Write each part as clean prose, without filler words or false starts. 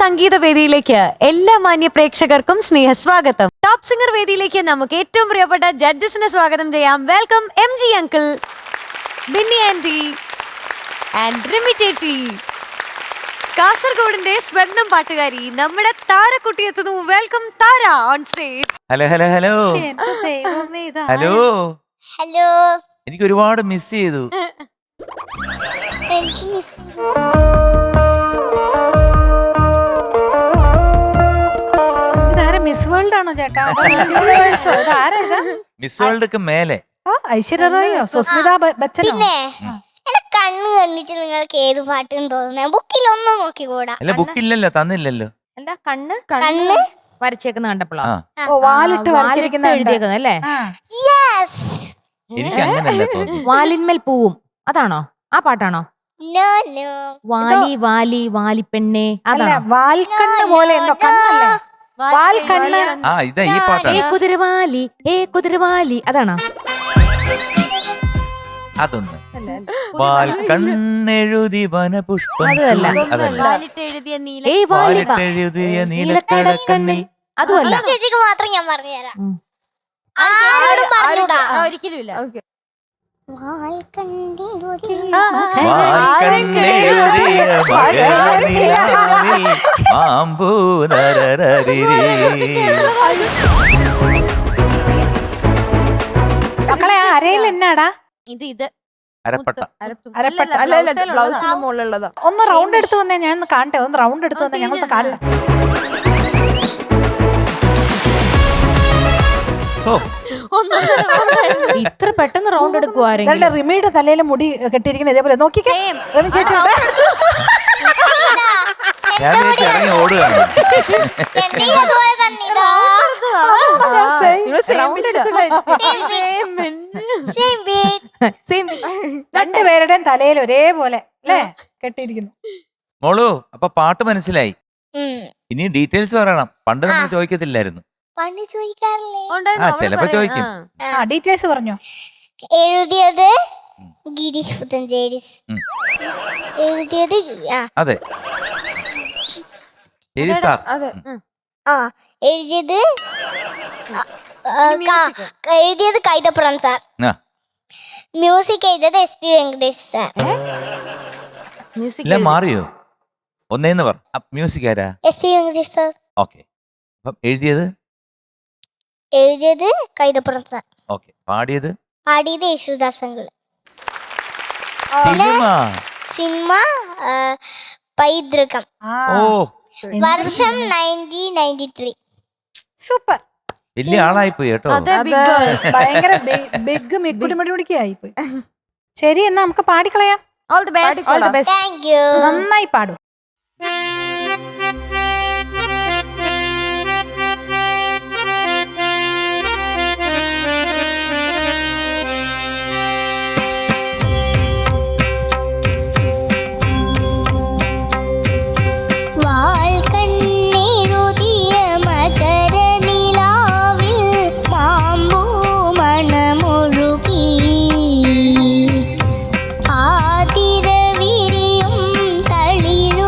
സംഗീത വേദിയിലേക്ക് എല്ലാ മാന്യ പ്രേക്ഷകർക്കും സ്നേഹസ്വാഗതം. ടോപ്പ് സിംഗർ വേദിയിലേക്ക് നമുക്ക് ഏറ്റവും പ്രിയപ്പെട്ട ജഡ്ജസിനെ സ്വാഗതം ചെയ്യാം. Welcome MG uncle, Binny aunty and Rimi ചേച്ചി. കാസർഗോഡിന്റെ സ്വന്തം പാട്ടുകാരി നമ്മുടെ താരക്കുട്ടി എത്തുന്നു. Welcome Thara on stage. Hello hello hello hello hello. എനിക്ക് ഒരുപാട് മിസ് ചെയ്തു. മിസ് വേൾഡ് ആണോ ചേട്ടാ? മിസ് വേൾഡ് മേലെ ഐശ്വര്യ റായോ, സുസ്മിത ബച്ചനോ? പിന്നെ എന്റെ കണ്ണ് കണ്ടിട്ട് നിങ്ങൾക്ക് ഏത് പാട്ടും തോന്നുന്നേ? ബുക്കിലൊന്നും നോക്കിക്കൂടാ. അല്ല ബുക്കില്ലല്ലോ, തന്നില്ലല്ലോ. എന്താ കണ്ണ് കണ്ണ് വരച്ചേക്കുന്ന കണ്ടപ്പോഴോ? ഓ, വാലിട്ട് വരച്ചിരിക്കുന്ന എഴുതിയേക്കുന്നത് അല്ലേ? യെസ്. എനിക്ക് അങ്ങനല്ല തോന്നുന്നു. വാലിന്മേൽ പൂവും അതാണോ? ആ പാട്ടാണോ? No no. വാലി വാലി വാലിപ്പെണ്ണേ അല്ല, അതാണോ? വാൽക്കണ്ണ് പോലെ എന്തോ കണ്ണല്ലേ? വാൽക്കണ്ണ്. ആ ഇതാ ഈ പാട്ടാണ്. കുതിരവാലി കുതിരവാലി അതാണോ? അതൊന്ന് വാൽക്കണ്ണെഴുതി വനപുഷ്പം അതല്ല. അതല്ല. വാലിട്ടെഴുതിയ നീലക്കടക്കണ്ണിൽ അതുമല്ല. ചേച്ചിക്ക് മാത്രം ഞാൻ പറഞ്ഞുതരാം. ഉം. ആരോടും പറഞ്ഞൂടാ. ഒരിക്കലും ഇല്ല. വാൽക്കണ്ണിലൊരു വാൽക്കണ്ണെഴുതിയ മകരനിലാവിൽ മാമ്പൂനരരരിരേ. മക്കളെ, ആ അരയിൽ എന്നാടാ? ഇത് അരപ്പട്ട. അരപ്പട്ട. ബ്ലൗസിന് മുകളിലുള്ളതോ? ഒന്ന് റൗണ്ട് എടുത്തു വന്നേ, ഞാൻ ഒന്ന് കാണട്ടെ. ഒന്ന് റൗണ്ട് എടുത്തു വന്നേ, ഞങ്ങളൊന്ന് കാണട്ടെ. ഓ ഇത്ര പെട്ടെന്ന് റൗണ്ട് ഇതല്ലേ എടുക്കുവാരെങ്കിലും? റിമിയുടെ തലയിൽ മുടി കെട്ടിയിരിക്കുന്ന ഇതേപോലെ നോക്കിക്കേ. റിമി ചേച്ചി ഞാൻ വിചാരിച്ചു ഇറങ്ങി ഓടുകയാണ്. എന്റെ അതുപോലെ തന്നെ ഇതാ. Same beat. രണ്ടുപേരുടെയും തലയിൽ ഒരേപോലെ അല്ലേ കെട്ടിയിരിക്കുന്നു. മോളു, അപ്പൊ പാട്ട് മനസ്സിലായി. ഉം. ഇനി ഡീറ്റെയിൽസ് പറയണം. പണ്ട് നമ്മൾ ചോദിക്കത്തില്ലായിരുന്നു. പണ്ട് ചോദിക്കാറില്ലേ? ആ ചിലപ്പോ ചോദിക്കും. ആ ഡീറ്റെയിൽസ് പറഞ്ഞോ. എഴുതിയത് ഗിരീഷ് പുത്തഞ്ചേരി. ഉം. എഴുതിയത് അതെ ശരി സാർ. എഴുതിയത് എഴുതിയത് കൈതപ്പുറം സാർ. ആ മ്യൂസിക് എഴുതിയത് SP വെങ്കടേഷ് സാർ. ഇല്ല മാറിയോ? ഒന്നേന്ന് പറ. മ്യൂസിക് ആരാ? SP Venkatesh sir. ഓക്കെ. അപ്പം എഴുതിയത് കൈതപ്പുറം സാർ. ഓക്കെ. പാടിയത് പാടിയത് യേശുദാസ് അങ്കിൾ. സിനിമ. പൈതൃകം. ഓ വർഷം 1993. സൂപ്പർ. വലിയ ആളായിപ്പോയി കേട്ടോ. ഭയങ്കര ബിഗ് മിക്കുടിമടിയായി പോയി. ശരി, എന്നാ നമുക്ക് പാടിക്കളയാം. All the best. Thank you. നന്നായി പാടും. ആതിരവിരിയും തളിരും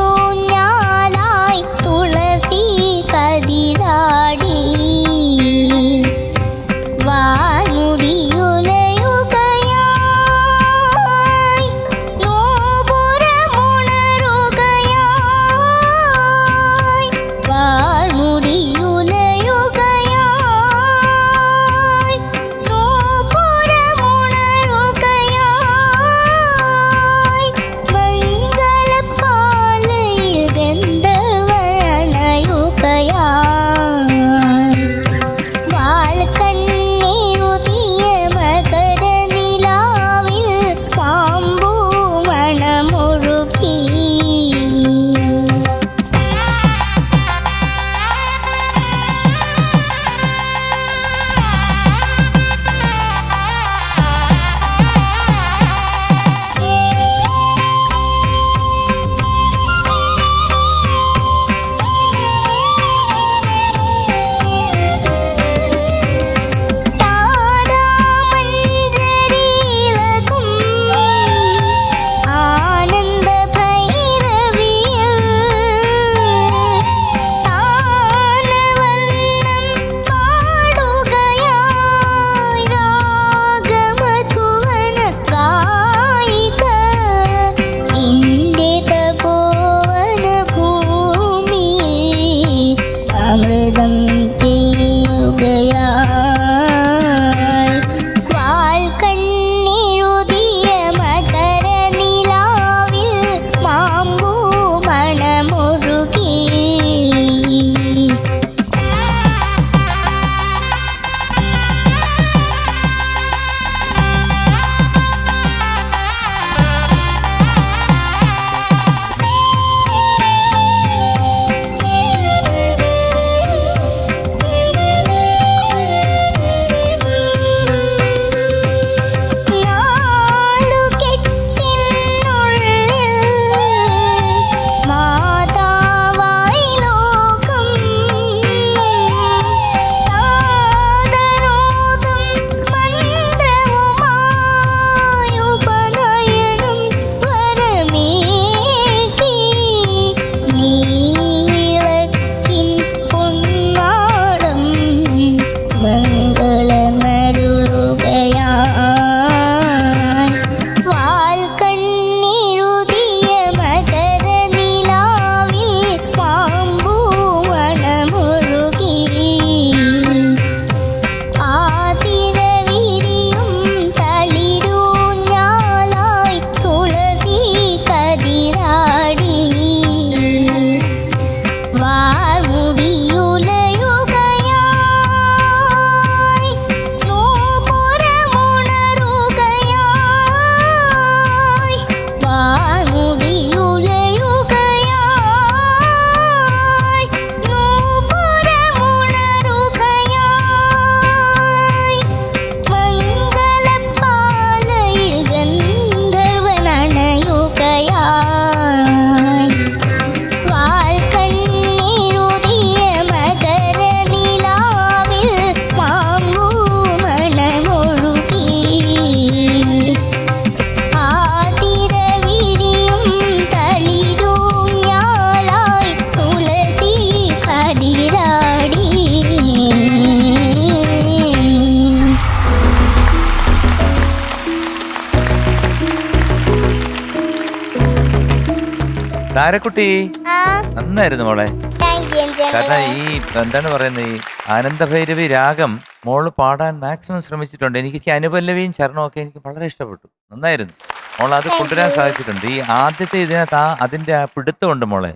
താരക്കുട്ടി ആ നന്നായിരുന്നു മോളെ. താങ്ക് യു എം ജി കാരണം അങ്കിളെ. ഈ എന്താണ് പറയുന്നത്, ഈ ആനന്ദഭൈരവി രാഗം മോള് പാടാൻ മാക്സിമം ശ്രമിച്ചിട്ടുണ്ട്. എനിക്ക് അനുപല്ലവിയും ചരണവും ഒക്കെ എനിക്ക് വളരെ ഇഷ്ടപ്പെട്ടു. നന്നായിരുന്നു മോൾ, അത് കൊണ്ടുവരാൻ സാധിച്ചിട്ടുണ്ട്. ഈ ആദ്യത്തെ ഇതിനകത്ത് അതിന്റെ ആ പിടുത്തമുണ്ട് മോളെ.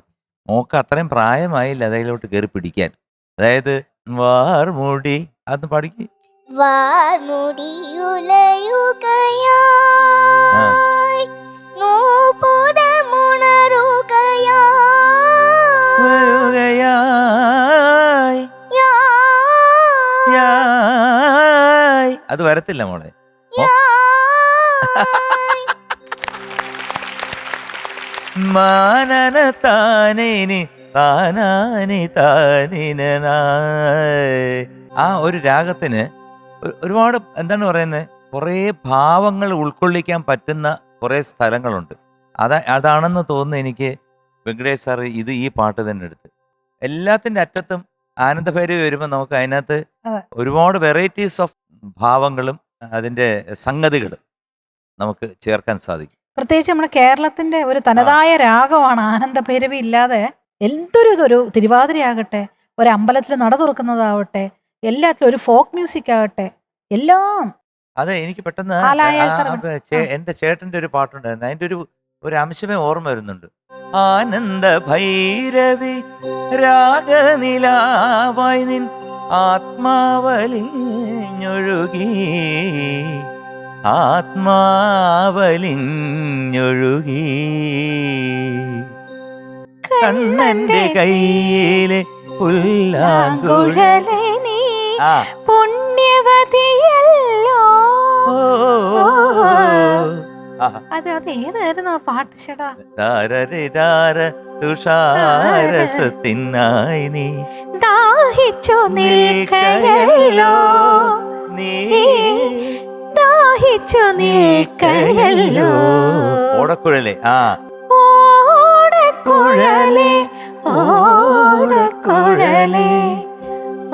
മോക്ക് അത്രയും പ്രായമായില്ല അതിലോട്ട് കയറി പിടിക്കാൻ. അതായത് വാർമുടി അതൊന്ന് പാടിക്ക്. വാർമുടിയുലയുകയായി ഉലയുകയായി, യായ്. അത് വരത്തില്ല മോളെ. മാനന താനേനി താനാനി താനിനായ്. ആ ഒരു രാഗത്തിന് ഒരുപാട് എന്താണ് പറയുന്നത്, കുറേ ഭാവങ്ങൾ ഉൾക്കൊള്ളിക്കാൻ പറ്റുന്ന കുറേ സ്ഥലങ്ങളുണ്ട്. അതാണെന്ന് തോന്നുന്നു എനിക്ക് വെങ്കടേഷ് സാർ ഈ പാട്ട് തന്നെ എടുത്ത് എല്ലാത്തിൻ്റെ അറ്റത്തും ആനന്ദഭൈരവി വരുമ്പോൾ നമുക്ക് അതിനകത്ത് ഒരുപാട് വെറൈറ്റീസ് ഓഫ് ഭാവങ്ങളും അതിൻ്റെ സംഗതികളും നമുക്ക് ചേർക്കാൻ സാധിക്കും. പ്രത്യേകിച്ച് നമ്മുടെ കേരളത്തിന്റെ ഒരു തനതായ രാഗമാണ് ആനന്ദഭൈരവി. ഇല്ലാതെ എന്തൊരു തിരുവാതിരയാകട്ടെ, ഒരു അമ്പലത്തിൽ നട തുറക്കുന്നതാവട്ടെ, എല്ലാത്തിലും ഒരു ഫോക്ക് മ്യൂസിക് ആകട്ടെ, എല്ലാം. അതെ, എനിക്ക് പെട്ടെന്ന് എന്റെ ചേട്ടന്റെ ഒരു പാട്ടുണ്ടായിരുന്നു, അതിന്റെ ഒരു അംശമേ ഓർമ്മ വരുന്നുണ്ട്. ആനന്ദ ഭൈരവി രാഗനിലാവായി നിൻ ആത്മാവലിഞ്ഞൊഴുകി, ആത്മാവലിഞ്ഞൊഴുകി, കണ്ണന്റെ കയ്യിലെ പുല്ലാങ്കുഴലേ നീ പുണ്യവതിയല്ലോ. അത് ഏതായിരുന്നു ആ പാട്ട് ചേട്ടാ? തുഷാരസത്തിനായി നീ ദാഹിച്ചു നിൽക്കയല്ലോ, നീ ദാഹിച്ചു നിൽക്കയല്ലോ. ഓടക്കുഴലേ, ഓടക്കുഴലേ, ഓടക്കുഴലേ,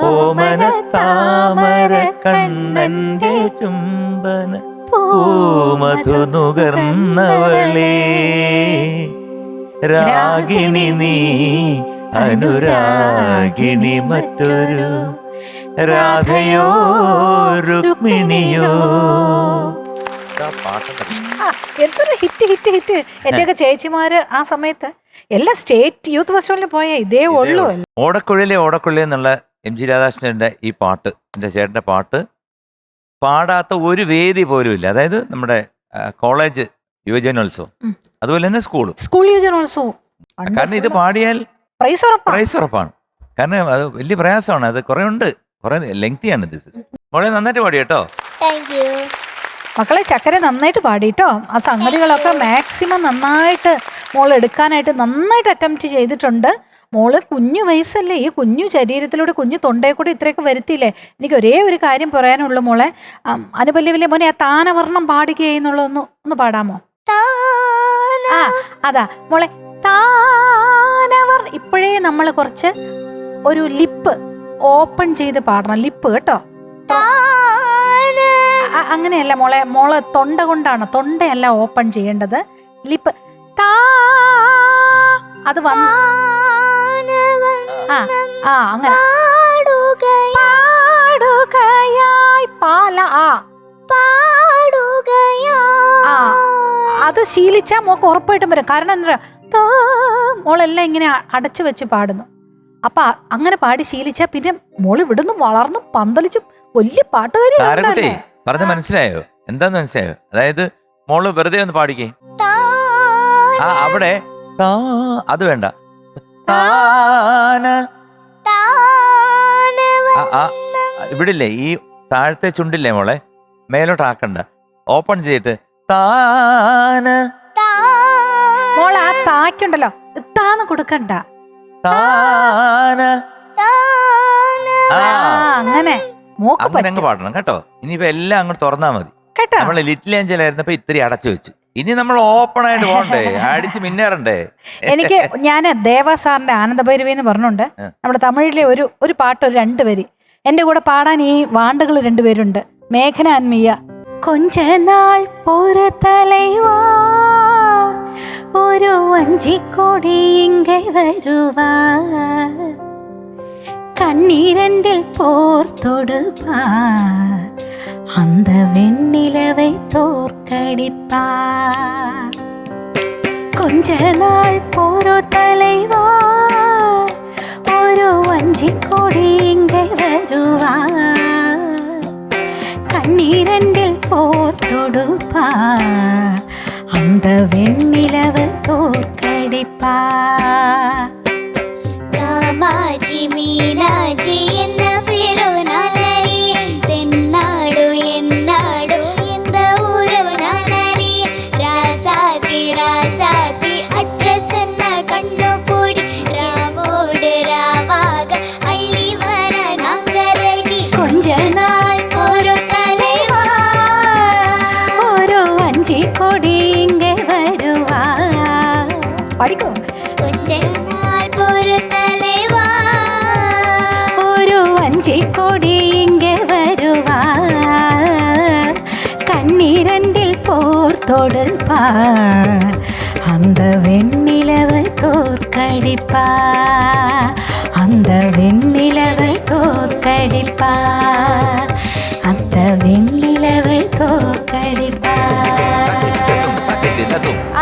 ഓമന താമര കണ്ണന്റെ ചുംബന പൂമധു നുകർന്നവളേ, രാഗിണി നീ അനുരാഗിണി മറ്റൊരു രാധയോ രുക്മിണിയോ. എന്തൊരു ഹിറ്റ്. എന്റെയൊക്കെ ചേച്ചിമാര് ആ സമയത്ത് എല്ലാ സ്റ്റേറ്റ് യൂത്ത് ഫെസ്റ്റിവലിന് പോയ ഇതേ ഉള്ളൂ. ഓടക്കുഴലേ ഓടക്കുഴലേ എന്നുള്ള എം ജി രാധാകൃഷ്ണന്റെ ഈ പാട്ട്, എൻ്റെ ചേട്ടൻ്റെ പാട്ട് പാടാത്ത ഒരു വേദി പോലും ഇല്ല. അതായത് നമ്മുടെ കോളേജ് യുവജനോത്സവം, അതുപോലെ തന്നെ സ്കൂൾ യുവജനോത്സവം. കാരണം ഇത് പാടിയാൽ പ്രൈസ് ഉറപ്പാണ്. കാരണം അത് വലിയ പ്രയാസമാണ്, അത് കുറെ ഉണ്ട്, കുറെ ലെങ്തിയാണ് ഇത്. മോളെ നന്നായിട്ട് പാടി കേട്ടോ. മക്കളെ ചക്കര നന്നായിട്ട് പാടിട്ടോ. ആ സംഗതികളൊക്കെ മാക്സിമം നന്നായിട്ട് മോൾ എടുക്കാനായിട്ട് നന്നായിട്ട് അറ്റംപ്റ്റ് ചെയ്തിട്ടുണ്ട്. മോള് കുഞ്ഞു വയസ്സല്ലേ, ഈ കുഞ്ഞു ശരീരത്തിലൂടെ കുഞ്ഞു തൊണ്ടയെ കൂടെ ഇത്രയൊക്കെ വരുത്തിയില്ലേ. എനിക്ക് ഒരേ ഒരു കാര്യം പറയാനുള്ളൂ മോളെ, അനുപല്ലവിലെ മോനെ ആ താനവർണ്ണം പാടുകയെന്നുള്ളതൊന്ന് പാടാമോ? അതാ മോളെ, താനവർ. ഇപ്പോഴേ നമ്മൾ കുറച്ച് ഒരു ലിപ്പ് ഓപ്പൺ ചെയ്ത് പാടണം, ലിപ്പ് കേട്ടോ. അങ്ങനെയല്ല മോളെ തൊണ്ട കൊണ്ടാണ്, തൊണ്ടയല്ല ഓപ്പൺ ചെയ്യേണ്ടത്, ലിപ്പ്. അത് വന്ന് അങ്ങനെ പാടുകയായി പാല അത് ശീലിച്ചാൽ മോക്ക് ഉറപ്പായിട്ടും വരും. കാരണം എന്താ, മോളെല്ലാം ഇങ്ങനെ അടച്ചു വെച്ച് പാടുന്നു. അപ്പൊ അങ്ങനെ പാടി ശീലിച്ചാ പിന്നെ മോള് ഇവിടുന്ന് വളർന്നു പന്തലിച്ചു വലിയ പാട്ടുകാരി. പറഞ്ഞ മനസ്സിലായോ? എന്താന്ന് മനസ്സിലായോ? അതായത് മോള് വെറുതെ ഒന്ന് പാടിക്കേ. അവിടെ അത് വേണ്ട, ഇവിടില്ലേ ഈ താഴത്തെ ചുണ്ടില്ലേ മോളെ, മേലോട്ട് ആക്കണ്ട, ഓപ്പൺ ചെയ്തിട്ട് മോളെ ആ താക്കുണ്ടല്ലോ, താന്ന് കൊടുക്കണ്ട, അങ്ങനെ അങ്ങനെ അങ്ങ് പാടണം കേട്ടോ. ഇനിയിപ്പോ എല്ലാം അങ്ങ് തുറന്നാ മതി. നമ്മള് ലിറ്റിൽ ഏഞ്ചൽ ആയിരുന്നപ്പോ ഇത്തിരി അടച്ചു വെച്ചു, ഇനി നമ്മൾ ഓപ്പൺ ആയിട്ട് പോകണ്ടേ, അടിച്ച് മിന്നേറണ്ടേ. എനിക്ക് ഞാൻ ദേവാ സാറിന്റെ ആനന്ദഭൈരവി എന്ന് പറഞ്ഞുണ്ട്, നമ്മുടെ തമിഴിലെ ഒരു പാട്ട്, ഒരു 2 വരി എന്റെ കൂടെ പാടാൻ ഈ വാണ്ടുകൾ 2 പേരുണ്ട്, മേഘന ആൻഡ് മിയ. കൊഞ്ച നാൾ പോര തലൈവാ ഒരു വഞ്ചിക്കോടി ഇങ്ങെ വരുവാ കണ്ണീരണ്ടിൽ പോർ തൊടുവാ அந்த வெண்ணிலவை தோற்கடிப்பா கொஞ்ச நாள் போரோ தலைவா ஒரு வஞ்சிக்கொடி இங்கே வருவா கண்ணீரண்டில் போர் தொடுப்பா அந்த வெண்ணிலவை தோற்கடிப்பா காமாட்சி மீனாட்சி என்ன பேரோ நானே தென்னாடு என்னாடு எந்த ஊரோ நானே ராசாதி ராசாதி அட்ரஸ் என்ன கண்ணு கூடி ராவோடு ராவாக அள்ளி வர நாங்க ரெடி கொஞ்ச நாள் ஒரு தலைவா ஒரு வஞ்சிக்கொடி இங்கே வருவா படிக்கும் கொஞ்ச நாள் ஒரு தலைவா ഒരു വഞ്ചിക്കൊടി ഇങ്ങെ വരുവാ കണ്ണീരണ്ടിൽ പോർ തൊടുപ്പാ அந்த வெண்ணிலவை தோற்கடிப்பா அந்த வெண்ணிலவை தோற்கடிப்பா அந்த വെണ്ണിലവെ തോർക്കടിപ്പാ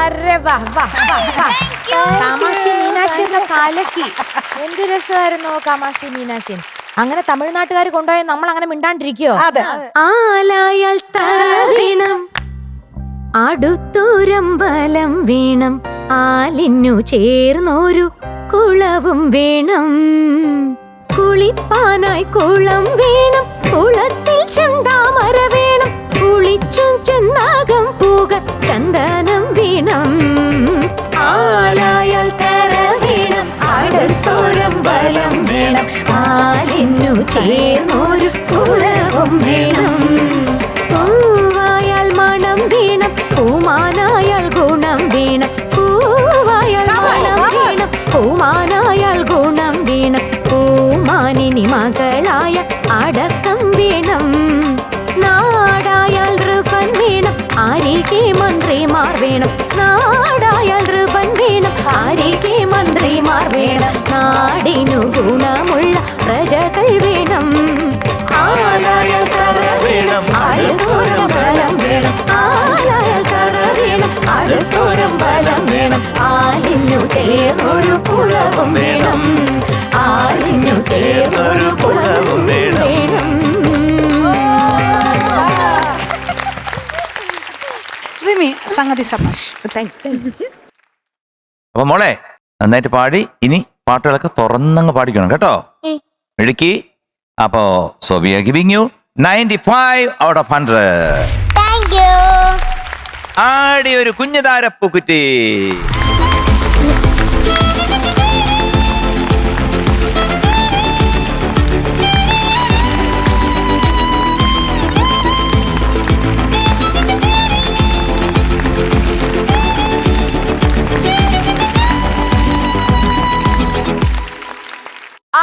അരെ വാ വാ വാ വാ കാമാക്ഷി മീനാക്ഷി എന്ന കാലക്കി എന്ത് രസമായിരുന്നു കാമാക്ഷി മീനാക്ഷി അങ്ങനെ തമിഴ്നാട്ടുകാർ കൊണ്ടുപോയ നമ്മൾ അങ്ങനെ മിണ്ടാണ്ടിരിക്കോ അതെ ആലായാൽ തറ വീണം അടുത്തൊരമ്പലം വീണം ആലിനു ചേർന്നൊരു കുളവും വേണം കുളിപ്പാനായി കുളം വേണം കുളത്തിൽ ചെന്താമര വേണം കുളിച്ചു ചെന്നാകം പൂക ചന്ദനം വീണം ആലായാൽ തറ വീണം അടുത്തൊരമ്പലം വേണം ആലിനു ചേർന്നൊരു കുളവും വേണം പൂവായാൽ മണം വീണം പൂമാനായാൽ ഗുണം വീണം പൂവായാൽ മണം വീണം പൂമാനായാൽ ഗുണം വീണം പൂമാനിനി മകളായ അടക്കം വീണം നാടായാൽ നൃപൻ വീണം ആരികെ മന്ത്രിമാർ വേണം നാടായാൽ നൃപൻ വീണം ആരികെ മന്ത്രിമാർ വേണം നാടിനു ഗുണമുള്ള പ്രജകൾ വേണം ആലായാൽ തറ വേണം അടുത്തോരം ബലം വേണം ആലായാൽ തറ വേണം അടുത്തോരം ബലം വേണം ആലിനു ചേർന്നൊരു കുളവും വേണം ആലിനു ചേർന്നൊരു കുളവും വേണം റിമി സംഗതി സഭാഷ് അപ്പൊ മോളെ നന്നായിട്ട് പാടി ഇനി പാട്ടുകളൊക്കെ തുറന്നങ്ങ് പാടിക്കണം കേട്ടോ ഇടുക്കി അപ്പോ so we are giving you 95 out of 100. Thank you ആടി ഒരു കുഞ്ഞുതാരപ്പൂക്കുറ്റി.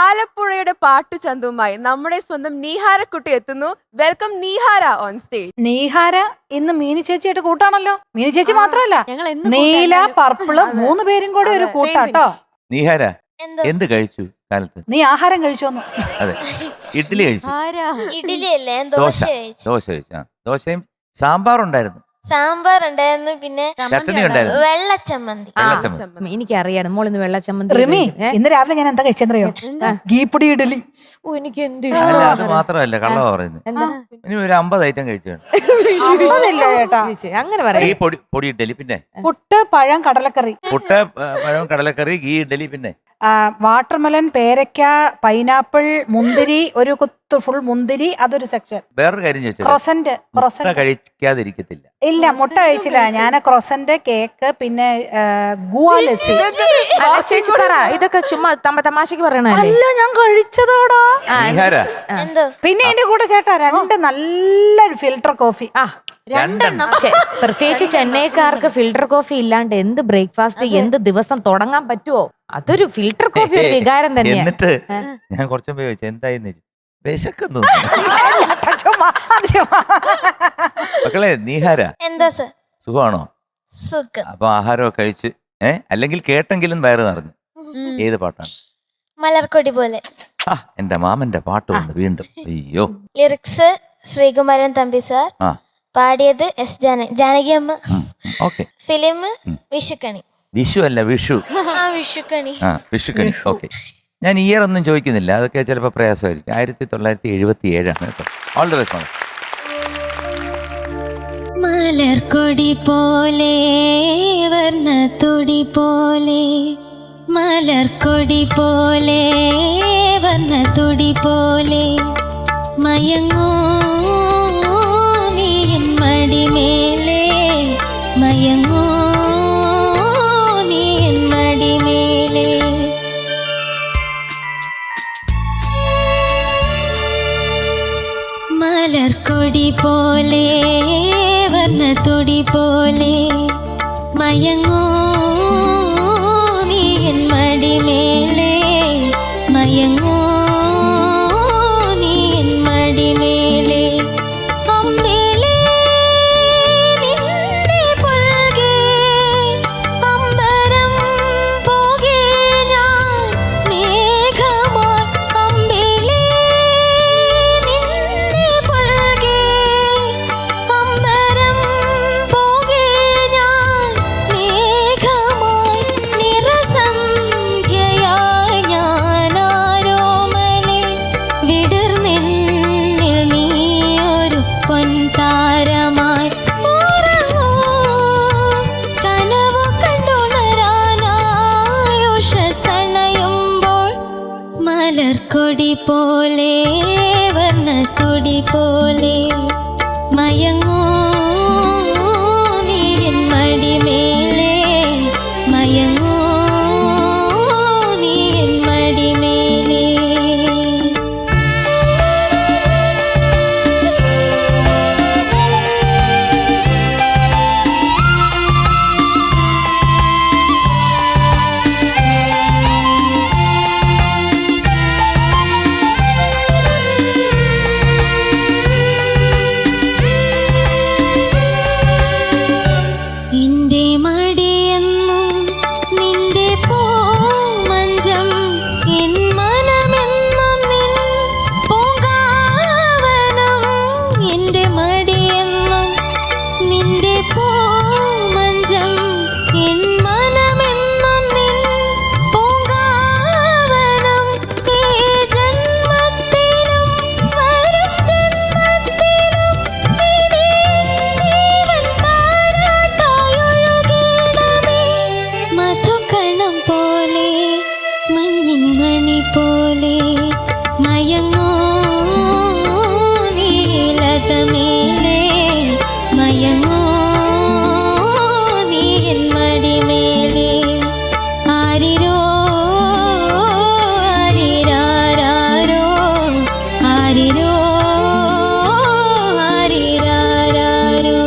ആലപ്പുഴയുടെ പാട്ടുചന്തവുമായി നമ്മുടെ സ്വന്തം നീഹാരക്കുട്ടി എത്തുന്നു. Welcome Neehara on stage. Neehara ഇന്ന് മീനി ചേച്ചിയായിട്ട് കൂട്ടാണല്ലോ. മീനി ചേച്ചി മാത്രമല്ല ഞങ്ങൾ എന്നും നീല പർപ്പിള് 3 പേരും കൂടെ ഒരു കൂട്ടാട്ടോ. നീഹാര എന്തോ എന്ത് കഴിച്ചു കാലത്ത്? നീ ആഹാരം കഴിച്ചോന്നു? അതെ, ഇഡ്ഡലി കഴിച്ചു. ഇഡ്ഡലി അല്ലേ ദോശ കഴിച്ചു. ദോശ കഴിച്ചു. ദോശയും സാമ്പാറുണ്ടായിരുന്നു, സാമ്പാർ ഉണ്ടായിരുന്നു, പിന്നെ ചട്ടണി ഉണ്ടായിരുന്നു, വെള്ളച്ചമ്മന്തി. വെള്ളച്ചമ്മന്തി. എനിക്കറിയാം മോളിന്ന് വെള്ളച്ചമ്മന്തി റിമി ഇന്ന് രാവിലെ ഞാൻ എന്താ കഴിച്ചെന്നറിയോ? ഗീപ്പൊടി ഇഡലി. ഓ എനിക്ക് എന്ത് അല്ല അത് മാത്രമല്ല, കള്ളവ പറയുന്നത്. ഇനി ഒരു 50 ഐറ്റം കഴിച്ചു. അതല്ല ചേട്ടാ, അങ്ങനെ ഈ പറയാം. പൊടി ഇഡ്ഡലി, പിന്നെ പുട്ട് പഴം കടലക്കറി, പുട്ട് പഴം കടലക്കറി, ഗീ ഇഡ്ഡലി, പിന്നെ വാട്ടർമെലൻ പേരയ്ക്ക പൈനാപ്പിൾ മുന്തിരി, ഒരു കുത്ത് ഫുൾ മുന്തിരി, അതൊരു സെക്ഷൻ. വേറൊരു കാര്യം ചോദിച്ചത്, ക്രൊസന്റ് മുട്ട കഴിക്കാതിരിക്കത്തില്ല. ഇല്ല, മുട്ട കഴിച്ചില്ല ഞാൻ. ക്രൊസന്റ്, കേക്ക്, പിന്നെ ഗുവാലസി. അല്ല, ചേച്ചി പറ, ഇതൊക്കെ ചുമ്മാ തമാശക്ക് പറയണല്ലേ? അല്ല, ഞാൻ കഴിച്ചതോടാ. നീഹാര എന്തോ പിന്നെ എന്റെ കൂടെ ചേട്ടാ 2 നല്ലൊരു ഫിൽട്ടർ കോഫി. രണ്ടെണ്ണം. പ്രത്യേകിച്ച് ചെന്നൈക്കാർക്ക് ഫിൽട്ടർ കോഫി ഇല്ലാണ്ട് എന്ത് ബ്രേക്ക്ഫാസ്റ്റ് എന്ത് ദിവസം തുടങ്ങാൻ പറ്റുമോ? അതൊരു ഫിൽട്ടർ കോഫി ഒരു വികാരം തന്നെയാണ്. എന്നിട്ട് ഞാൻ കുറച്ചു പോയി ചോദിച്ചു എന്തായിരുന്നു, വിശക്കുന്നു. മക്കളെ നീഹാര എന്താ സർ? സുഖമാണോ? സുഖം. അപ്പൊ ആഹാരമൊക്കെ കഴിച്ച് അല്ലെങ്കിൽ കേട്ടെങ്കിലും വയറ് നിറഞ്ഞു. ഏത് പാട്ടാണ്? മലർക്കൊടി പോലെ. എന്റെ മാമന്റെ പാട്ട് വന്നു വീണ്ടും. അയ്യോ. ലിറിക്സ് ശ്രീകുമാരൻ തമ്പി സാർ, ആ പാടിയത് എസ് ജാനകി അമ്മ. ഓക്കെ. ഫിലിം വിഷുക്കണി. വിഷു അല്ല വിഷു. വിഷുക്കണി. വിഷുക്കണി. ഓക്കെ. ഞാൻ ഇയർ ഒന്നും ചോദിക്കുന്നില്ല, അതൊക്കെ ചിലപ്പോൾ പ്രയാസമായിരിക്കും. 1977 കേട്ടോ. All the best. മലർക്കൊടി പോലെ വർണ്ണത്തൊടി പോലെ, മലർക്കൊടി പോലെ വർണ്ണത്തൊടി പോലെ, മയങ്ങോ നീ എൻ മടിമേലെ, മയങ്ങോ നീ എൻ മടിമേലെ. മലർക്കൊടി പോലെ വർണ്ണത്തൊടി പോലെ, മയങ്ങോ നീ എൻ മടിമേലെ, മയങ്ങോ നീ എൻ മടിമേലെ. അമ്പിളി നിന്നെ പുൽകെ അമ്പരം പോകെ ഞാൻ മേഘമായി. അമ്പിളി നിന്നെ പുൽകെ അമ്പരം പോകെ ഞാൻ മേഘമായി. നിറസന്ധ്യയായി ഞാൻ ആരോമലെ വിടർന്നെന്നിൽ നീയൊരു പൊൻതാരമായി. ഉറങ്ങൂ കനവു കണ്ടുണരാനായി ഉഷസ്സണയുമ്പോൾ, മലർക്കൊടി പോലെ വർണ്ണത്തൊടി പോലെ, മയങ്ങൂ നീ എൻ മടിമേലെ, മയങ്ങൂ നീ എൻ മടിമേലെ. എന്റെ മടിയെന്നും നിന്റെ പൂമഞ്ചം, എൻ മനമെന്നും നിൻ പൂങ്കാവനം. എന്റെ മടിയെന്നും നിന്റെ പൂമഞ്ചം, എൻ മനമെന്നും നിൻ പൂങ്കാവനം. ഈ ജന്മത്തിലും വരും ജന്മത്തിലും ഇനി ജീവൻ താരാട്ടായൊഴുകിടമേ. മധുകണം പോലെ മഞ്ഞിൻ മണി പോലെ, മയങ്ങോ നീലതമേലെ, മയങ്ങോ നീ എൻ മടിമേലെ. ആരിരോ ആരിരാരാരോ, ആരിരോ ആരിരാരാരോ.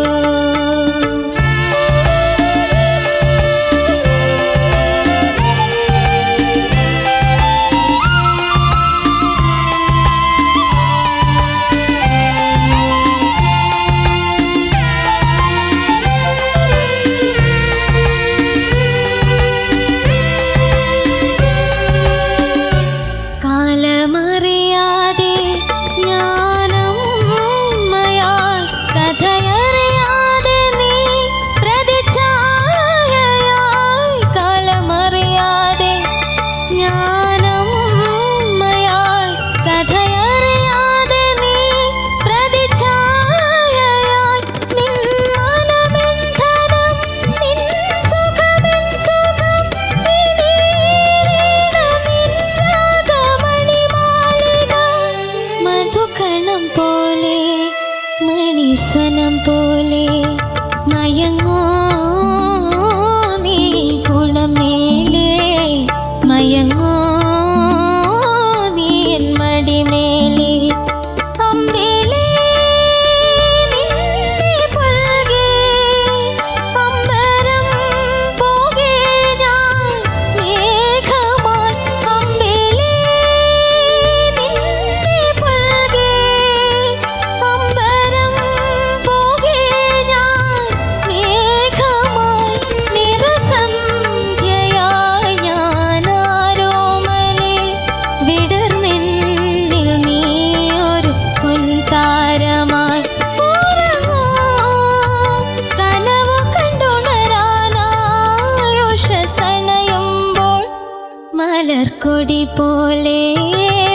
പോലെ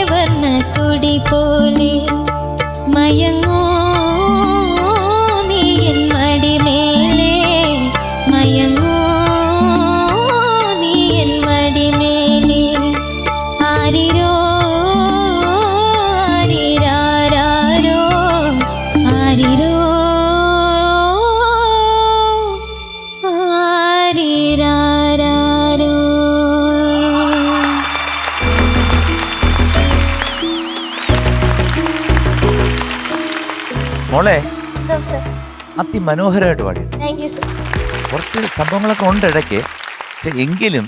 വർണ്ണത്തുടി പോലെ മയങ്ങൂ നീ എൻ മടിമേലെ മയങ്ങൂ നീ എൻ മടിമേലെ ആരിരോ ആരിരാരോ ആരിരോ ആരിരാരോ. മോളെ എന്തോ സർ. അതിമനോഹരമായിട്ട് പാടി. Thank you sir. കുറച്ച് സംഭവങ്ങളൊക്കെ ഉണ്ട് ഇടയ്ക്ക്, പക്ഷെ എങ്കിലും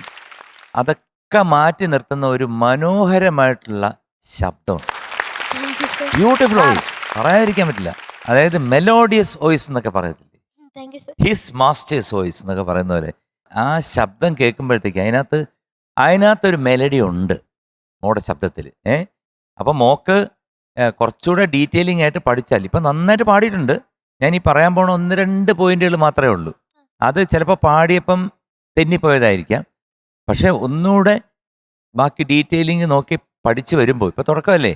അതൊക്കെ മാറ്റി നിർത്തുന്ന ഒരു മനോഹരമായിട്ടുള്ള ശബ്ദമുണ്ട്. Thank you sir. Beautiful voice, പറയാതിരിക്കാൻ പറ്റില്ല. അതായത് മെലോഡിയസ് വോയിസ് എന്നൊക്കെ പറയത്തില്ലേ, thank you sir. His master's voice എന്നൊക്കെ പറയുന്ന പോലെ ആ ശബ്ദം കേൾക്കുമ്പോഴത്തേക്ക് അതിനകത്തൊരു മെലഡി ഉണ്ട് മോടെ ശബ്ദത്തിൽ. അപ്പം മോക്ക് കുറച്ചുകൂടെ ഡീറ്റെയിലിംഗ് ആയിട്ട് പഠിച്ചാൽ ഇപ്പം നന്നായിട്ട് പാടിയിട്ടുണ്ട്. ഞാൻ ഈ പറയാൻ പോണ 1-2 പോയിന്റുകൾ മാത്രമേ ഉള്ളൂ. അത് ചിലപ്പോൾ പാടിയപ്പം തെന്നിപ്പോയതായിരിക്കാം. പക്ഷെ ഒന്നുകൂടെ ബാക്കി ഡീറ്റെയിലിംഗ് നോക്കി പഠിച്ചു വരുമ്പോൾ, ഇപ്പം തുടക്കമല്ലേ,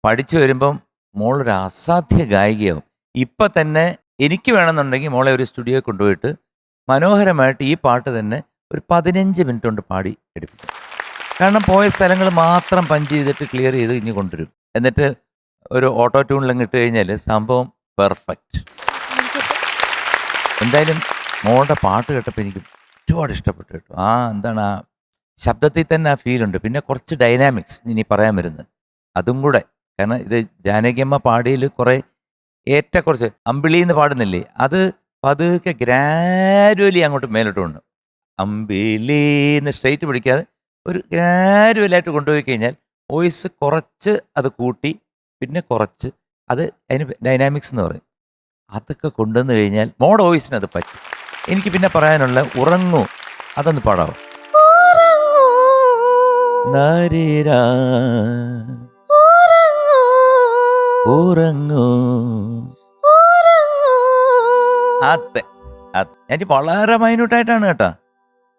പഠിച്ചു വരുമ്പം മോളൊരു അസാധ്യ ഗായികയാവും. ഇപ്പം തന്നെ എനിക്ക് വേണമെന്നുണ്ടെങ്കിൽ മോളെ ഒരു സ്റ്റുഡിയോയിൽ കൊണ്ടുപോയിട്ട് മനോഹരമായിട്ട് ഈ പാട്ട് തന്നെ ഒരു 15 മിനിറ്റ് കൊണ്ട് പാടി എടുപ്പിക്കും. കാരണം പോയ സ്ഥലങ്ങൾ മാത്രം പഞ്ച് ചെയ്തിട്ട് ക്ലിയർ ചെയ്ത് ഇനി കൊണ്ടുവരും. എന്നിട്ട് ഒരു ഓട്ടോ ട്യൂണിലങ്ങ് ഇട്ട് കഴിഞ്ഞാൽ സംഭവം പെർഫെക്റ്റ്. എന്തായാലും മോളുടെ പാട്ട് കേട്ടപ്പോൾ എനിക്ക് ഒരുപാട് ഇഷ്ടപ്പെട്ടു കേട്ടോ. എന്താണ് ആ ശബ്ദത്തിൽ തന്നെ ആ ഫീലുണ്ട്. പിന്നെ കുറച്ച് ഡൈനാമിക്സ് ഇനി പറയാൻ വരുന്നത് അതും കൂടെ. കാരണം ഇത് ജാനകിയമ്മ പാടിയിൽ കുറേ ഏറ്റക്കുറച്ച് അമ്പിളിന്ന് പാടുന്നില്ലേ, അത് പതുക്കെ ഗ്രാജുവലി അങ്ങോട്ട് മേലോട്ട് കൊണ്ട് അമ്പിളിന്ന് സ്ട്രെയിറ്റ് പിടിക്കാതെ ഒരു ഗ്രാജുവലായിട്ട് കൊണ്ടുപോയി കഴിഞ്ഞാൽ വോയിസ് കുറച്ച് അത് കൂട്ടി പിന്നെ കുറച്ച് അത് അതിന് ഡൈനാമിക്സ് എന്ന് പറയും. അതൊക്കെ കൊണ്ടുവന്ന് കഴിഞ്ഞാൽ മോഡ് വോയിസിന് അത് പറ്റും. എനിക്ക് പിന്നെ പറയാനുള്ള ഉറങ്ങൂ, അതൊന്ന് പാടാവും. ഉറങ്ങൂ അതെ അത് ഞാൻ വളരെ മൈന്യൂട്ടായിട്ടാണ് കേട്ടോ.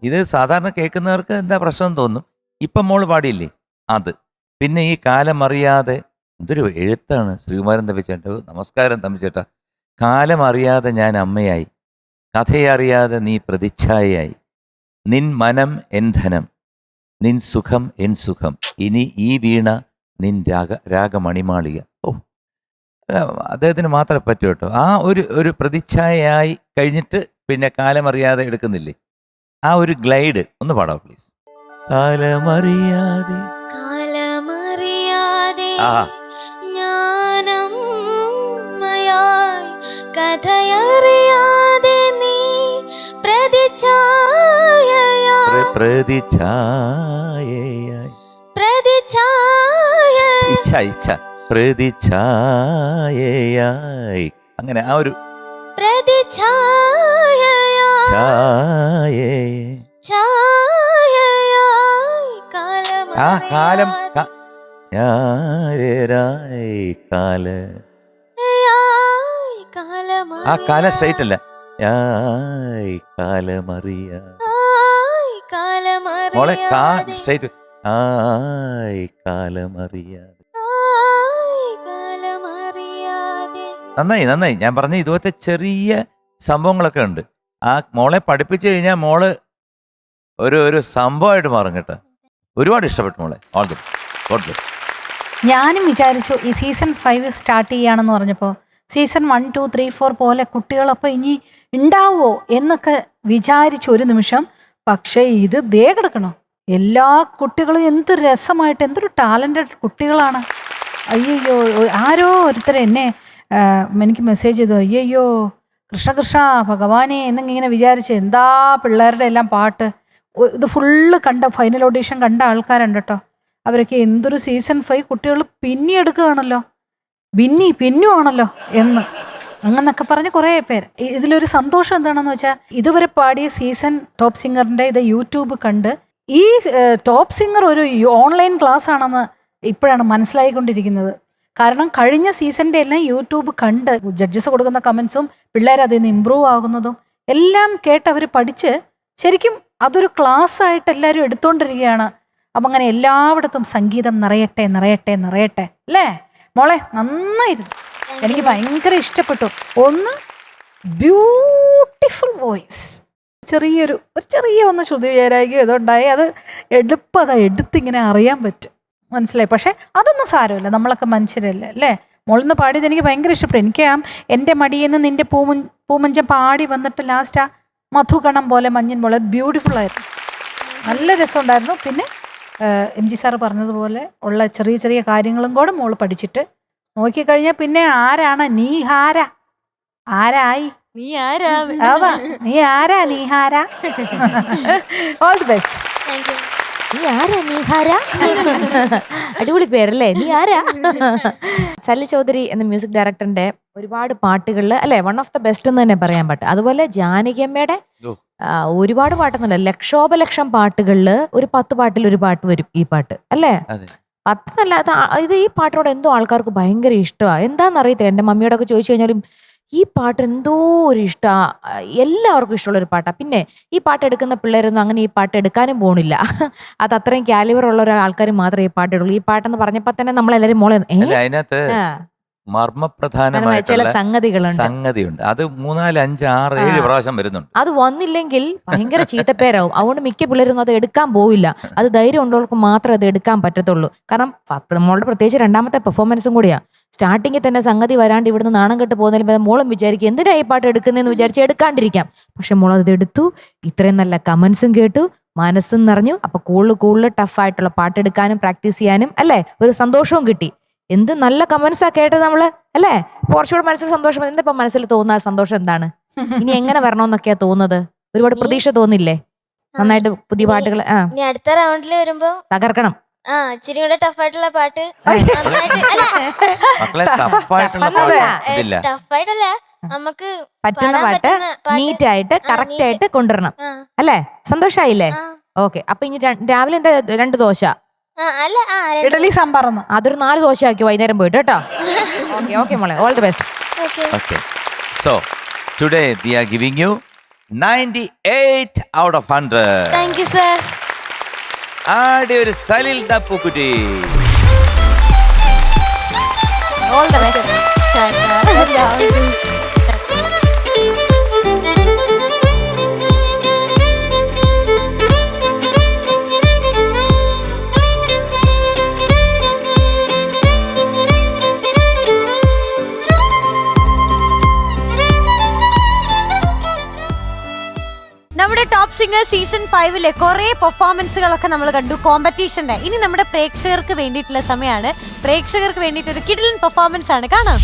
ഇത് സാധാരണ കേൾക്കുന്നവർക്ക് എന്താ പ്രശ്നം തോന്നും. ഇപ്പം മോള് പാടിയില്ലേ അത്. പിന്നെ ഈ കാലം അറിയാതെ, എന്തൊരു എഴുത്താണ് ശ്രീകുമാരൻ തമ്പിച്ചേട്ട. നമസ്കാരം തമ്പിച്ചേട്ടാ. കാലം അറിയാതെ ഞാൻ അമ്മയായി, കഥയറിയാതെ നീ പ്രതിച്ഛായയായി, നിൻ മനം എൻ ധനം, നിൻ സുഖം എൻ സുഖം, ഇനി ഈ വീണ നിൻ രാഗമണിമാളിക. ഓ, അദ്ദേഹത്തിന് മാത്രമേ പറ്റൂ കേട്ടോ. ആ ഒരു പ്രതിച്ഛായയായി കഴിഞ്ഞിട്ട് പിന്നെ കാലമറിയാതെ എടുക്കുന്നില്ലേ, ആ ഒരു ഗ്ലൈഡ് ഒന്ന് പാടാം പ്ലീസ്. കാലമറിയാതെ കാലമറിയാതെ ആ ജ്ഞാനമയായി കഥയറിയാതെ നീ പ്രതിച്ഛായയായി പ്രതിച്ഛായയായി പ്രതിച്ഛായ പ്രതിച്ഛായയായി അങ്ങനെ ആ ഒരു പ്രതിച്ഛായയായി ഛായയായി ആ കാലം ആ കാലം സ്ട്രൈറ്റ് അല്ല, കാലമറിയാ മോളെ സ്ട്രൈറ്റ് കാലമറിയാതെ. നന്നായി. ഞാൻ പറഞ്ഞ ഇതുപോലത്തെ ചെറിയ സംഭവങ്ങളൊക്കെ ഉണ്ട്. ആ മോളെ പഠിപ്പിച്ചു കഴിഞ്ഞാൽ മോള് ഒരു സംഭവമായിട്ട് മാറും കേട്ടോ. ഒരുപാട് ഇഷ്ടപ്പെട്ടു മോളെ. All the God bless. ഞാനും വിചാരിച്ചു ഈ സീസൺ 5 സ്റ്റാർട്ട് ചെയ്യുകയാണെന്ന് പറഞ്ഞപ്പോൾ സീസൺ 1, 2, 3, 4 പോലെ കുട്ടികളപ്പോൾ ഇനി ഉണ്ടാവുമോ എന്നൊക്കെ വിചാരിച്ചു ഒരു നിമിഷം. പക്ഷേ ഇത് ദേ കിടക്കണോ, എല്ലാ കുട്ടികളും എന്ത് രസമായിട്ട്, എന്തൊരു ടാലൻറ്റഡ് കുട്ടികളാണ്. അയ്യോ, ആരോ ഒരുത്തർ എന്നെ എനിക്ക് മെസ്സേജ് ചെയ്തു, അയ്യോ കൃഷ്ണ ഭഗവാനെ എന്നിങ്ങനെ വിചാരിച്ച്. എന്താ പിള്ളേരുടെ എല്ലാം പാട്ട്. ഇത് ഫുള്ള് കണ്ട ഫൈനൽ ഓഡീഷൻ കണ്ട ആൾക്കാരുണ്ട് കേട്ടോ. അവരൊക്കെ എന്തൊരു സീസൺ 5 കുട്ടികൾ പിന്നിയെടുക്കുകയാണല്ലോ, പിന്നുവാണല്ലോ എന്ന് അങ്ങനൊക്കെ പറഞ്ഞ് കുറേ പേര്. ഇതിലൊരു സന്തോഷം എന്താണെന്ന് വെച്ചാൽ ഇതുവരെ പാടിയ സീസൺ ടോപ്പ് സിംഗറിൻ്റെ ഇത് യൂട്യൂബ് കണ്ട് ഈ ടോപ്പ് സിംഗർ ഒരു ഓൺലൈൻ ക്ലാസ് ആണെന്ന് ഇപ്പോഴാണ് മനസ്സിലായിക്കൊണ്ടിരിക്കുന്നത്. കാരണം കഴിഞ്ഞ സീസണിൻ്റെ എല്ലാം യൂട്യൂബ് കണ്ട് ജഡ്ജസ് കൊടുക്കുന്ന കമൻസും പിള്ളേർ അതിൽ നിന്ന് ഇമ്പ്രൂവ് ആകുന്നതും എല്ലാം കേട്ട് അവർ പഠിച്ച് ശരിക്കും അതൊരു ക്ലാസ് ആയിട്ട് എല്ലാവരും എടുത്തുകൊണ്ടിരിക്കുകയാണ്. അപ്പം അങ്ങനെ എല്ലായിടത്തും സംഗീതം നിറയട്ടെ നിറയട്ടെ നിറയട്ടെ അല്ലേ മോളെ? നന്നായിരുന്നു, എനിക്ക് ഭയങ്കര ഇഷ്ടപ്പെട്ടു. ഒന്ന് ബ്യൂട്ടിഫുൾ വോയിസ്, ചെറിയ ഒന്ന് ശ്രുതി വിചാരായികയോ ഇതുണ്ടായി, അത് എടുത്തിങ്ങനെ അറിയാൻ പറ്റും, മനസ്സിലായി. പക്ഷെ അതൊന്നും സാരമില്ല, നമ്മളൊക്കെ മനുഷ്യരല്ലേ അല്ലേ. മോളിന്ന് പാടിയത് എനിക്ക് ഭയങ്കര ഇഷ്ടപ്പെട്ടു. എനിക്ക് എൻ്റെ മടിയിൽ നിന്ന് നിന്റെ പൂമഞ്ചം പാടി വന്നിട്ട് ലാസ്റ്റ് ആ മധുകണം പോലെ മഞ്ഞൻ പോലെ ബ്യൂട്ടിഫുൾ ആയിരുന്നു, നല്ല രസമുണ്ടായിരുന്നു. പിന്നെ MG സാറ് പറഞ്ഞതുപോലെ ഉള്ള ചെറിയ ചെറിയ കാര്യങ്ങളും കൂടെ മോള് പഠിച്ചിട്ട് നോക്കിക്കഴിഞ്ഞാൽ പിന്നെ ആരാണ് നീഹാര, ആരായി നീ ആരാ? അതാ നീ ആരാ നീഹാര. All the best. നീ ആരാ നീഹാര? അടിപൊളി പേരല്ലേ, നീ ആരാ? സല്ലി ചൗധരി എന്ന മ്യൂസിക് ഡയറക്ടറിന്റെ ഒരുപാട് പാട്ടുകളിൽ അല്ലെ വൺ ഓഫ് ദ ബെസ്റ്റ് എന്ന് തന്നെ പറയാൻ പറ്റും. അതുപോലെ ജാനകിയമ്മയുടെ ഒരുപാട് പാട്ടൊന്നുമില്ല, ലക്ഷോപലക്ഷം പാട്ടുകളില് ഒരു 10 പാട്ടിൽ ഒരു പാട്ട് വരും ഈ പാട്ട് അല്ലേ. 10 നല്ല ഇത് ഈ പാട്ടിനോട് എന്തോ ആൾക്കാർക്ക് ഭയങ്കര ഇഷ്ടമാണ്, എന്താണെന്ന് അറിയത്തില്ല. എൻ്റെ മമ്മിയോടൊക്കെ ചോദിച്ചു കഴിഞ്ഞാലും ഈ പാട്ട് എന്തോ ഒരു ഇഷ്ടമാണ്, എല്ലാവർക്കും ഇഷ്ടമുള്ള ഒരു പാട്ടാണ്. പിന്നെ ഈ പാട്ട് എടുക്കുന്ന പിള്ളേരൊന്നും അങ്ങനെ ഈ പാട്ട് എടുക്കാനും പോണില്ല, അത് അത്രയും കാലിബർ ഉള്ള ആൾക്കാർ മാത്രമേ ഈ പാട്ട് എടുക്കുള്ളൂ. ഈ പാട്ടെന്ന് പറഞ്ഞപ്പോ തന്നെ നമ്മളെല്ലാരും മോളെ അതിനകത്ത് മർമ്മപ്രധാനമായ ചില സംഗതികളുണ്ട്, സംഗതിയുണ്ട്. അത് 3, 4, 5, 6, 7 പ്രാവശ്യം വരുന്നുണ്ട്. അത് വന്നില്ലെങ്കിൽ ഭയങ്കര ചീത്തപ്പേരാവും. അതുകൊണ്ട് മിക്ക പിള്ളേരൊന്നും അത് എടുക്കാൻ പോവില്ല. അത് ധൈര്യം ഉള്ളവർക്ക് മാത്രമേ അത് എടുക്കാൻ പറ്റത്തുള്ളൂ. കാരണം മോളുടെ പ്രത്യേകിച്ച് രണ്ടാമത്തെ പെർഫോമൻസും കൂടിയാണ്. സ്റ്റാർട്ടിങ്ങിൽ തന്നെ സംഗതി വരാണ്ട് ഇവിടുന്ന് നാണം കെട്ട് പോകുന്നതിന് മോളും വിചാരിക്കും എന്തിനാ ഈ പാട്ട് എടുക്കുന്നതെന്ന് വിചാരിച്ച് എടുക്കാണ്ടിരിക്കാം. പക്ഷെ മോളത് എടുത്തു, ഇത്രയും നല്ല കമന്റ്സും കേട്ടു, മനസ്സും നിറഞ്ഞു. അപ്പൊ കൂടുതൽ ടഫായിട്ടുള്ള പാട്ടെടുക്കാനും പ്രാക്ടീസ് ചെയ്യാനും അല്ലേ ഒരു സന്തോഷവും കിട്ടി. എന്ത് നല്ല കമന്റ്സാ കേട്ടത് നമ്മള് അല്ലേ. കുറച്ചുകൂടെ മനസ്സിൽ സന്തോഷം. എന്തിപ്പോ മനസ്സിൽ തോന്നുന്ന സന്തോഷം എന്താണ്? ഇനി എങ്ങനെ വരണമെന്നൊക്കെയാ തോന്നുന്നത്? ഒരുപാട് പ്രതീക്ഷ തോന്നില്ലേ? നന്നായിട്ട് പുതിയ പാട്ടുകൾ ഇനി അടുത്ത റൗണ്ടിൽ വരുമ്പോ തകർക്കണം. ഇച്ചിരി കൂടെ ടഫായിട്ടുള്ള പാട്ട്, ടഫായിട്ടല്ല നമുക്ക് പറ്റുന്ന പാട്ട് നീറ്റായിട്ട് കറക്റ്റ് ആയിട്ട് കൊണ്ടുവരണം അല്ലേ. സന്തോഷായില്ലേ? ഓക്കെ. അപ്പൊ ഇനി രാവിലെ എന്താ 2 ദോശ ഇഡലി സാമ്പാർ, അതൊരു 4 ദോശ ആക്കി വൈകുന്നേരം പോയിട്ട് കേട്ടോ. ഓക്കെ മോളെ, all the best. Okay. So, today we are giving you 98 out of 100. Thank you sir. ആടി ഒരു സലിൽ ദപ്പുക്കുട്ടി. All the best. നമ്മുടെ ടോപ്പ് സിംഗർ സീസൺ 5-ലെ കുറെ പെർഫോമൻസുകളൊക്കെ നമ്മൾ കണ്ടു കോമ്പറ്റീഷന്റെ. ഇനി നമ്മുടെ പ്രേക്ഷകർക്ക് വേണ്ടിയിട്ടുള്ള സമയമാണ്. പ്രേക്ഷകർക്ക് വേണ്ടിയിട്ട് ഒരു കിടിലൻ പെർഫോമൻസ് ആണ്, കാണാം.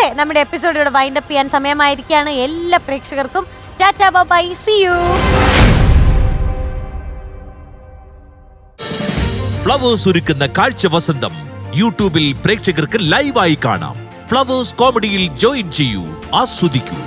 ഇതോടെ നമ്മുടെ എപ്പിസോഡ് ഇവിടെ വൈൻഡ് അപ്പ് ചെയ്യാൻ സമയമായിരിക്കുകയാണ്. എല്ലാ പ്രേക്ഷകർക്കും tata bye, see you. Flowers ഒരുക്കുന്ന കാഴ്ച വസന്തം യൂട്യൂബിൽ പ്രേക്ഷകർക്ക് ലൈവായി കാണാം. ഫ്ലവേഴ്സ് കോമഡിയിൽ ജോയിൻ ചെയ്യൂ, ആസ്വദിക്കൂ.